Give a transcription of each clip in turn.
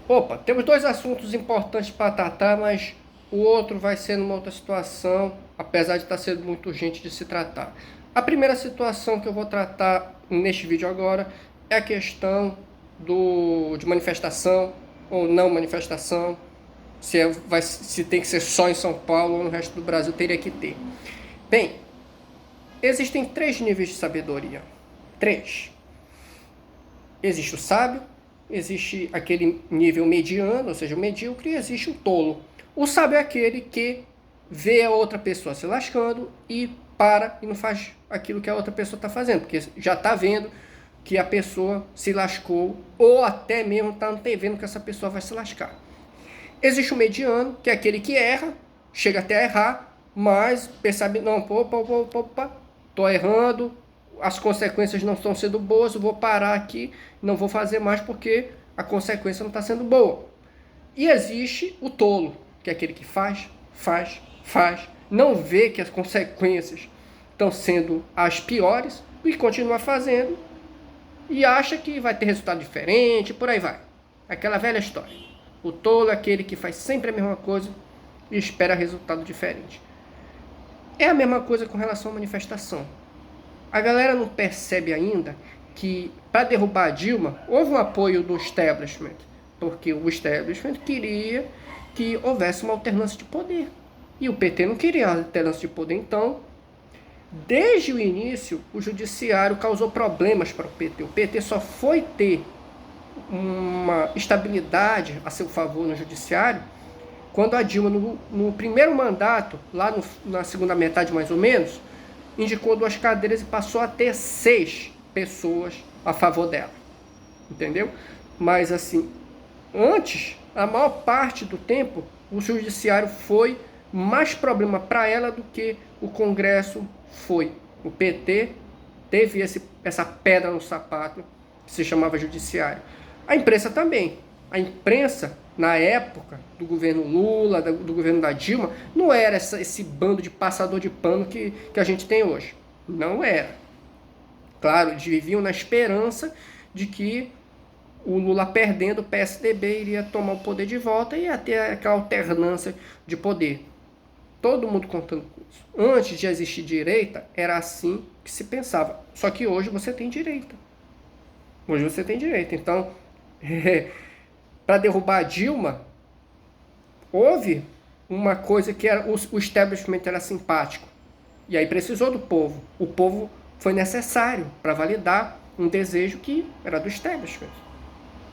Opa, temos dois assuntos importantes para tratar, mas o outro vai ser numa outra situação, apesar de estar sendo muito urgente de se tratar. A primeira situação que eu vou tratar neste vídeo agora é a questão de manifestação ou não manifestação, se tem que ser só em São Paulo ou no resto do Brasil teria que ter. Bem, existem três níveis de sabedoria. Três. Existe o sábio, existe aquele nível mediano, ou seja, o medíocre, e existe o tolo. O sábio é aquele que vê a outra pessoa se lascando e para e não faz aquilo que a outra pessoa está fazendo, porque já está vendo que a pessoa se lascou ou até mesmo está antevendo que essa pessoa vai se lascar. Existe o mediano, que é aquele que erra, chega até a errar, mas percebe, não, opa, tô errando, as consequências não estão sendo boas, eu vou parar aqui, não vou fazer mais porque a consequência não está sendo boa. E existe o tolo, que é aquele que faz, não vê que as consequências estão sendo as piores e continua fazendo e acha que vai ter resultado diferente, por aí vai. Aquela velha história. O tolo é aquele que faz sempre a mesma coisa e espera resultado diferente. É a mesma coisa com relação à manifestação. A galera não percebe ainda que para derrubar a Dilma houve um apoio do establishment, porque o establishment queria que houvesse uma alternância de poder. E o PT não queria alternância de poder, então, desde o início, o judiciário causou problemas para o PT. O PT só foi ter uma estabilidade a seu favor no judiciário quando a Dilma, no primeiro mandato, lá na segunda metade mais ou menos, indicou 2 cadeiras e passou a ter 6 pessoas a favor dela. Entendeu? Mas assim, antes, a maior parte do tempo, o judiciário foi mais problema para ela do que o Congresso foi. O PT teve essa pedra no sapato que se chamava judiciário. A imprensa também. A imprensa, na época do governo Lula, do governo da Dilma, não era esse bando de passador de pano que a gente tem hoje. Não era. Claro, eles viviam na esperança de que o Lula perdendo, o PSDB iria tomar o poder de volta e ia ter aquela alternância de poder. Todo mundo contando com isso. Antes de existir direita, era assim que se pensava. Só que hoje você tem direita. Hoje você tem direita. Então, para derrubar a Dilma, houve uma coisa que era, o establishment era simpático. E aí precisou do povo. O povo foi necessário para validar um desejo que era do establishment.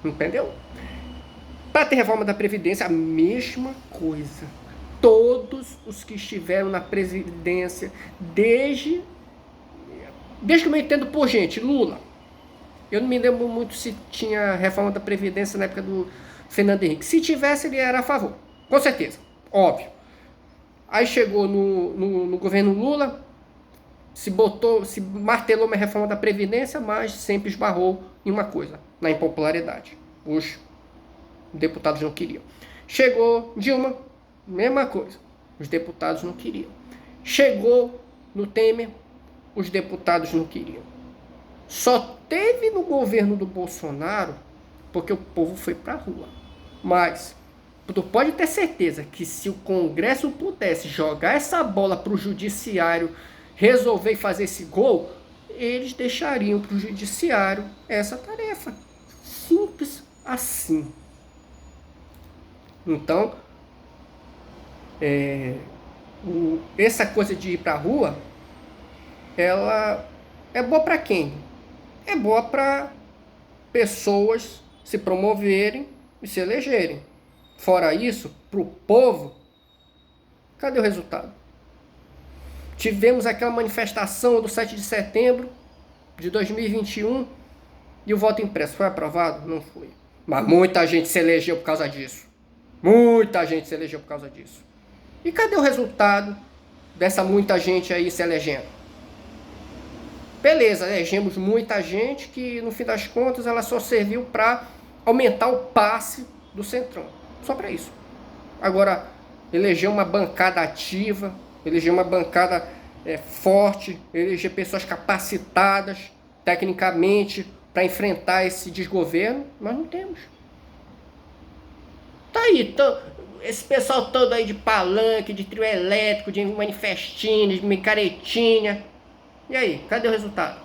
Entendeu? Para ter reforma da Previdência, a mesma coisa. Todos os que estiveram na presidência, desde que eu me entendo por gente, Lula. Eu não me lembro muito se tinha reforma da Previdência na época do Fernando Henrique. Se tivesse, ele era a favor. Com certeza. Óbvio. Aí chegou no governo Lula, se martelou uma reforma da Previdência, mas sempre esbarrou em uma coisa, na impopularidade. Os deputados não queriam. Chegou Dilma, mesma coisa. Os deputados não queriam. Chegou no Temer, os deputados não queriam. Só teve no governo do Bolsonaro porque o povo foi pra rua. Mas tu pode ter certeza que se o Congresso pudesse jogar essa bola pro judiciário resolver e fazer esse gol, eles deixariam pro judiciário essa tarefa. Simples assim. Então, essa coisa de ir pra rua, ela é boa para quem? É boa para pessoas se promoverem e se elegerem. Fora isso, para o povo, cadê o resultado? Tivemos aquela manifestação do 7 de setembro de 2021 e o voto impresso foi aprovado? Não foi. Mas muita gente se elegeu por causa disso. Muita gente se elegeu por causa disso. E cadê o resultado dessa muita gente aí se elegendo? Beleza, elegemos muita gente que no fim das contas ela só serviu para aumentar o passe do Centrão. Só para isso. Agora, eleger uma bancada ativa, eleger uma bancada forte, eleger pessoas capacitadas tecnicamente para enfrentar esse desgoverno, nós não temos. Aí, então, esse pessoal todo aí de palanque, de trio elétrico, de manifestinha, de micaretinha. E aí, cadê o resultado?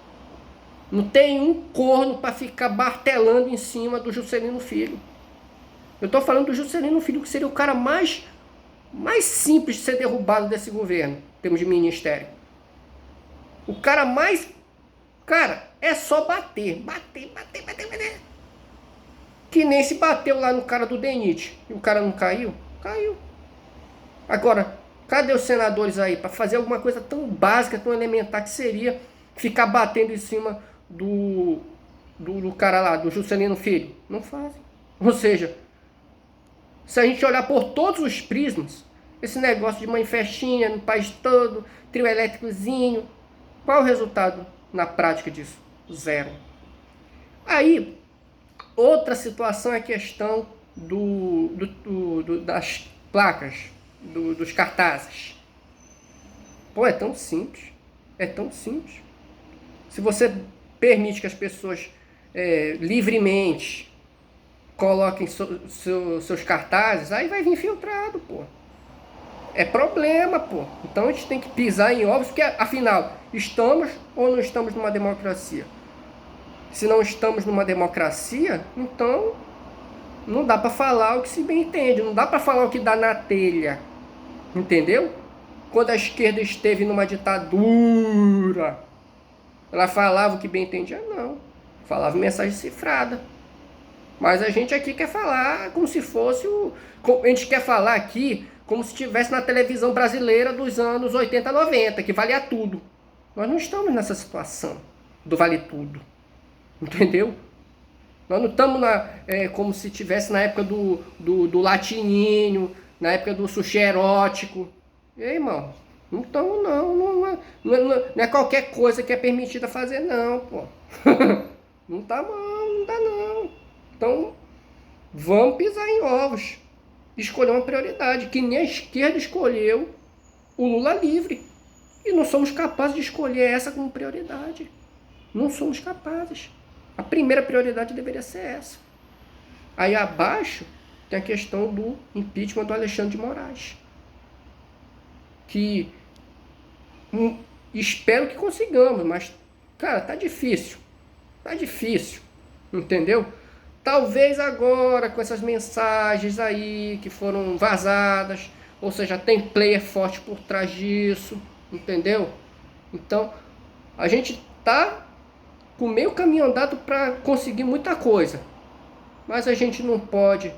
Não tem um corno para ficar martelando em cima do Juscelino Filho. Eu tô falando do Juscelino Filho, que seria o cara mais simples de ser derrubado desse governo, em termos de ministério. O cara mais... Cara, é só bater. Que nem se bateu lá no cara do DENIT. E o cara não caiu? Caiu. Agora, cadê os senadores aí para fazer alguma coisa tão básica, tão elementar que seria ficar batendo em cima do cara lá, do Juscelino Filho? Não fazem. Ou seja, se a gente olhar por todos os prismas, esse negócio de manifestinha no país todo, trio elétricozinho, qual é o resultado na prática disso? Zero. Aí, outra situação é a questão das placas, dos cartazes. Pô, é tão simples. É tão simples. Se você permite que as pessoas livremente coloquem seus cartazes, aí vai vir filtrado, pô. É problema, pô. Então a gente tem que pisar em ovos, porque afinal, estamos ou não estamos numa democracia? Se não estamos numa democracia, então não dá para falar o que se bem entende, não dá para falar o que dá na telha, entendeu? Quando a esquerda esteve numa ditadura, ela falava o que bem entendia? Não, falava mensagem cifrada. Mas a gente aqui quer falar como se fosse a gente quer falar aqui como se estivesse na televisão brasileira dos anos 80, 90, que valia tudo. Nós não estamos nessa situação do vale tudo, entendeu? Nós não estamos como se estivesse na época do latininho, na época do sushi erótico. Ei, irmão, não estamos não é qualquer coisa que é permitida fazer não, pô. Não dá não. Então, vamos pisar em ovos. Escolher uma prioridade, que nem a esquerda escolheu o Lula livre. E não somos capazes de escolher essa como prioridade. Não somos capazes. A primeira prioridade deveria ser essa. Aí abaixo tem a questão do impeachment do Alexandre de Moraes. Que espero que consigamos, mas, cara, tá difícil. Tá difícil. Entendeu? Talvez agora, com essas mensagens aí que foram vazadas, ou seja, tem player forte por trás disso, entendeu? Então, a gente tá com meio caminho andado para conseguir muita coisa. Mas a gente não pode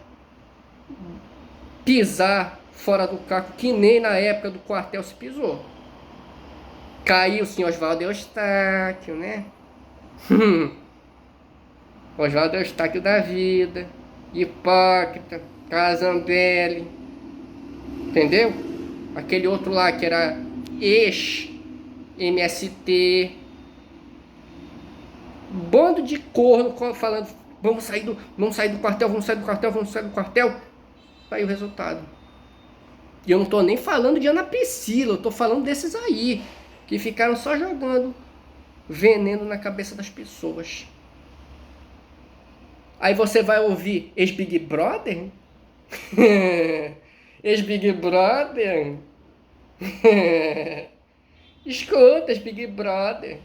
pisar fora do caco, que nem na época do quartel se pisou. Caiu sim Oswaldo Eustáquio, né? Oswaldo Eustáquio da vida, Hipócrita, Cazambelli, entendeu? Aquele outro lá que era ex-MST, bando de corno falando, vamos sair do quartel, aí o resultado. E eu não tô nem falando de Ana Priscila, eu tô falando desses aí, que ficaram só jogando veneno na cabeça das pessoas. Aí você vai ouvir ex-Big Brother? Ex-Big Brother? Escuta, ex-Big Brother.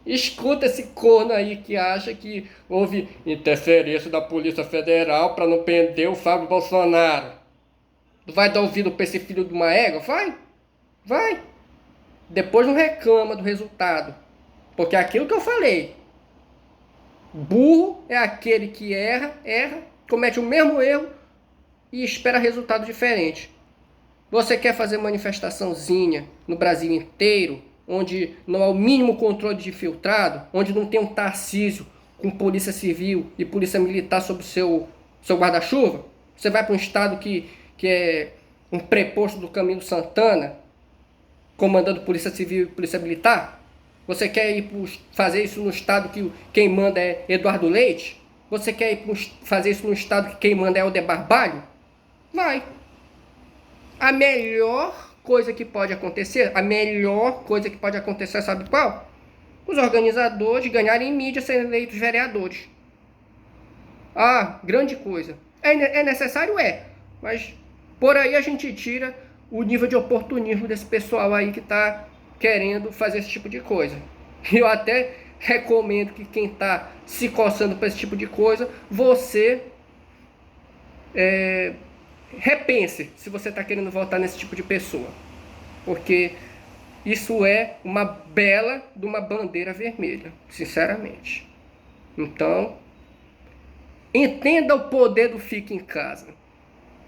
Escuta esse corno aí que acha que houve interferência da Polícia Federal para não prender o Fábio Bolsonaro. Tu vai dar ouvido pra esse filho de uma égua? Vai. Depois não reclama do resultado. Porque é aquilo que eu falei. Burro é aquele que erra, comete o mesmo erro e espera resultado diferente. Você quer fazer manifestaçãozinha no Brasil inteiro, onde não há o mínimo controle de filtrado, onde não tem um Tarcísio com polícia civil e polícia militar sob o seu guarda-chuva? Você vai para um estado que é um preposto do Camilo Santana, comandando polícia civil e polícia militar? Você quer ir fazer isso no estado que quem manda é Eduardo Leite? Você quer ir fazer isso no estado que quem manda é Helder Barbalho? Vai. A melhor coisa que pode acontecer, sabe qual? Os organizadores ganharem mídia, serem eleitos vereadores. Ah, grande coisa. É necessário? É. Mas por aí a gente tira o nível de oportunismo desse pessoal aí que está querendo fazer esse tipo de coisa. E eu até recomendo que quem está se coçando para esse tipo de coisa, você repense se você está querendo votar nesse tipo de pessoa. Porque isso é uma bela de uma bandeira vermelha, sinceramente. Então, entenda o poder do fique em casa.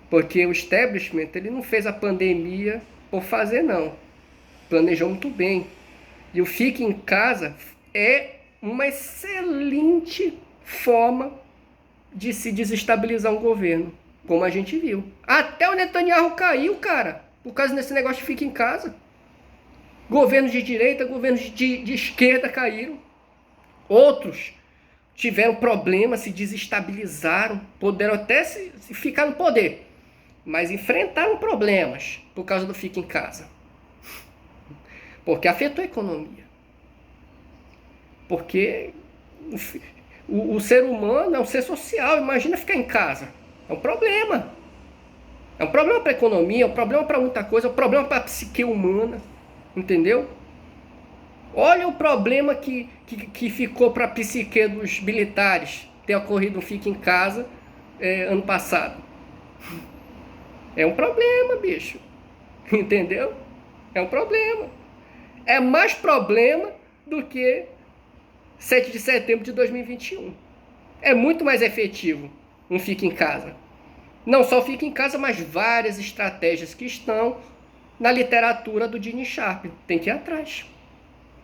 Porque o establishment, ele não fez a pandemia por fazer, não. Planejou muito bem. E o fique em casa é uma excelente forma de se desestabilizar um governo, como a gente viu. Até o Netanyahu caiu, cara, por causa desse negócio de fique em casa. Governos de direita, governos de esquerda caíram. Outros tiveram problemas, se desestabilizaram, puderam até se ficar no poder, mas enfrentaram problemas por causa do fique em casa. Porque afetou a economia. Porque o ser humano é um ser social, imagina ficar em casa. É um problema. É um problema para a economia, é um problema para muita coisa, é um problema para a psique humana. Entendeu? Olha o problema que ficou para a psique dos militares ter ocorrido um fique em casa ano passado. É um problema, bicho. Entendeu? É um problema. É mais problema do que 7 de setembro de 2021. É muito mais efetivo um fique em casa. Não só fique em casa, mas várias estratégias que estão na literatura do Gene Sharp. Tem que ir atrás.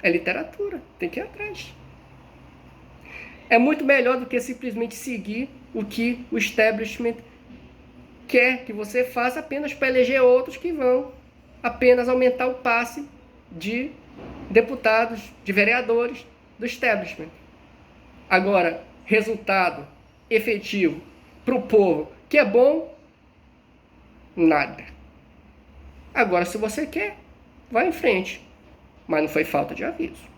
É literatura, tem que ir atrás. É muito melhor do que simplesmente seguir o que o establishment quer que você faça apenas para eleger outros que vão apenas aumentar o passe de deputados, de vereadores do establishment. Agora, resultado efetivo para o povo, que é bom, nada. Agora, se você quer, vá em frente. Mas não foi falta de aviso.